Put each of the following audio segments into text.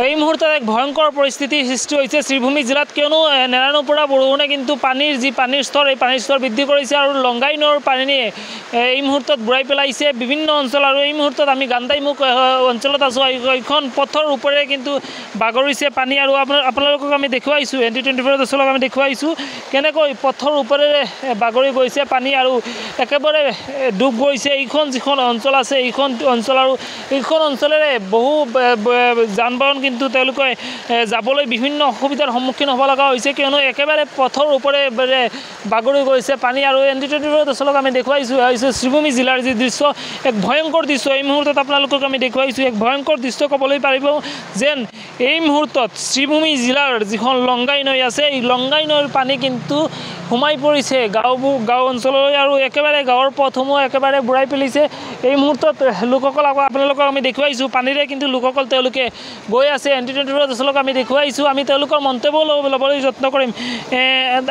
এই মুহূৰ্তত এক ভয়ংকৰ পৰিস্থিতিৰ সৃষ্টি হৈছে শ্ৰীভূমি জিলাত কিয়নো নেৰাণৰ পৰা বৰষুণে কিন্তু পানীৰ স্তৰ এই পানীৰ স্তৰ বৃদ্ধি কৰিছে আৰু লংগাই নৈৰ পানীয়ে এই মুহূৰ্তত বুঢ়াই পেলাইছে বিভিন্ন অঞ্চল আৰু এই মুহূৰ্তত আমি গান্ধাইমুখ অঞ্চলত আছোঁ এইখন পথৰ ওপৰে কিন্তু বাগৰিছে পানী আৰু আপোনালোকক আমি দেখুৱাইছোঁ ND24 দৰ্শকক আমি দেখুৱাইছোঁ কেনেকৈ পথৰ ওপৰেৰে বাগৰি গৈছে পানী আৰু একেবাৰে ডুব গৈছে এইখন যিখন অঞ্চল আছে এইখন অঞ্চল আৰু এইখন অঞ্চলেৰে বহু যান-বাহন কিন্তু তেওঁলোকে যাবলৈ বিভিন্ন অসুবিধাৰ সন্মুখীন হ'ব লগা হৈছে কিয়নো একেবাৰে পথৰ ওপৰে বাগৰি গৈছে পানী আৰু ND24 দৰ্শকক আমি দেখুৱাইছোঁ শ্ৰীভূমি জিলাৰ যি দৃশ্য এক ভয়ংকৰ দৃশ্য এই মুহূৰ্তত আপোনালোকক আমি দেখুৱাইছোঁ এক ভয়ংকৰ দৃশ্য ক'বলৈ পাৰিব যেন এই মুহূৰ্তত শ্ৰীভূমি জিলাৰ যিখন লংগাই নৈ আছে এই লংগাই নৈৰ পানী কিন্তু সোমাই পৰিছে গাঁও অঞ্চললৈ আৰু একেবাৰে গাঁৱৰ পথসমূহ একেবাৰে বুঢ়াই পেলিছে এই মুহূৰ্তত লোকসকল আপোনালোকক আমি দেখুৱাইছোঁ পানীৰে কিন্তু লোকসকল তেওঁলোকে গৈ আছে ND24 দৰ্শকক আমি দেখুৱাইছোঁ আমি তেওঁলোকৰ মন্তব্য ল'বলৈ যত্ন কৰিম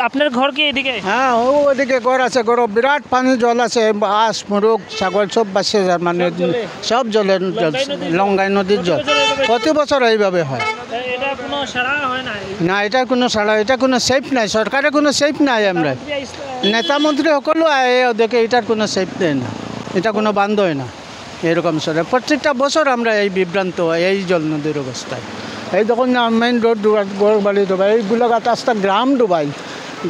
আপোনাৰ ঘৰ কি এদিকে ওদিকে ঘর আছে ঘর বিরাট পানি জল আছে আঁশ মুরগ ছাগল সব বাঁচে মানে সব জলের লংগাই নদীর জল প্রতি বছর এইভাবে হয় না এটা কোনো সাড়া এটা কোনো সেফ নাই সরকারের কোনো সেফ নাই আমরা নেতা মন্ত্রী সকলো আয়ে ওদেরকে এটার কোনো সেফ দেয় না এটা কোনো বান্ধ হয় না এরকম সরে প্রত্যেকটা বছর আমরা এই বিভ্রান্ত এই জল নদীর অবস্থায় এই যখন মেইন রোড ডুবাই গড় বালি ডুবাই এইগুলো রাস্তা গ্রাম ডুবাই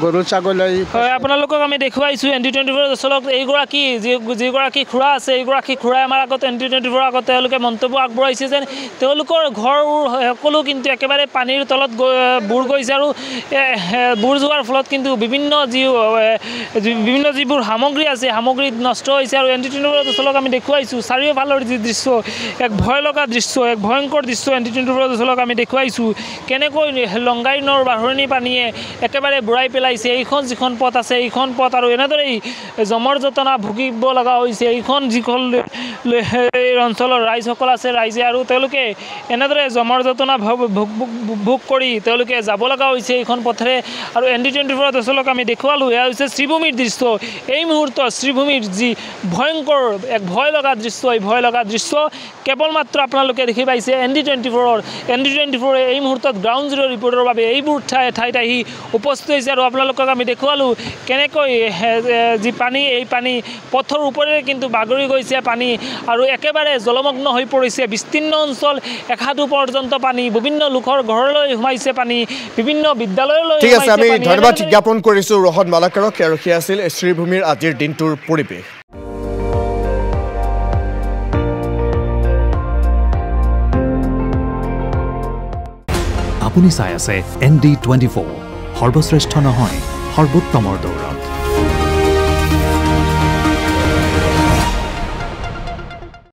গরু ছাগল হয় আপোনালোকক আমি দেখুৱাইছোঁ ND24 দৰ্শক এইগৰাকী যিগৰাকী খুৰা আছে এইগৰাকী খুৰাই আমাৰ আগত ND24 আগত তেওঁলোকে মন্তব্য আগবঢ়াইছে যেন তেওঁলোকৰ ঘৰবোৰ সকলো কিন্তু একেবাৰে পানীৰ তলত বুৰ গৈছে আৰু বুৰ যোৱাৰ ফলত কিন্তু বিভিন্ন যিবোৰ সামগ্ৰী আছে সামগ্ৰী নষ্ট হৈছে আৰু ND24 দৰ্শক আমি দেখুৱাইছোঁ চাৰিওফালৰ যি দৃশ্য এক ভয় লগা দৃশ্য এক ভয়ংকৰ দৃশ্য ND24 দৰ্শক আমি দেখুৱাইছোঁ কেনেকৈ লংগাই নৈৰ বাঢ়নি পানীয়ে একেবাৰে বুঢ়াই পেলাইছে এইখন যিখন পথ আছে এইখন পথ আৰু এনেদৰেই জমৰ যতনা ভুগিব লগা হৈছে এইখন যিখন অঞ্চলৰ ৰাইজসকল আছে ৰাইজে আৰু তেওঁলোকে এনেদৰে জমৰ যতনা ভোগ কৰি তেওঁলোকে যাব লগা হৈছে এইখন পথেৰে আৰু ND24 দৰ্শক আমি দেখুৱালোঁ এয়া হৈছে শ্ৰীভূমিৰ দৃশ্য এই মুহূৰ্তত শ্ৰীভূমিৰ যি ভয়ংকৰ এক ভয় লগা দৃশ্য এই ভয় লগা দৃশ্য কেৱল মাত্ৰ আপোনালোকে দেখি পাইছে ND24 এই মুহূৰ্তত গ্ৰাউণ্ড জিৰ' ৰিপৰ্টৰ বাবে এইবোৰ ঠাইত আহি উপস্থিত হৈছে আৰু আপোনালোকক আমি দেখুৱালোঁ কেনেকৈ যি পানী এই পানী পথৰ ওপৰেৰে কিন্তু বাগৰি গৈছে পানী আৰু একেবাৰে জলমগ্ন হৈ পৰিছে বিস্তীৰ্ণ অঞ্চল এখাদু পৰ্যন্ত পানী বিভিন্ন লোকৰ ঘৰলৈ সোমাইছে পানী বিভিন্ন বিদ্যালয়লৈ ঠিক আছে আমি ধন্যবাদ জ্ঞাপন কৰিছোঁ ৰহন মালাকাৰক আৰু সেয়া আছিল শ্ৰীভূমিৰ আজিৰ দিনটোৰ পৰিৱেশ আপুনি চাই আছে ND24 সৰ্বশ্ৰেষ্ঠ নহয় সৰ্বোত্তমৰ দৌৰ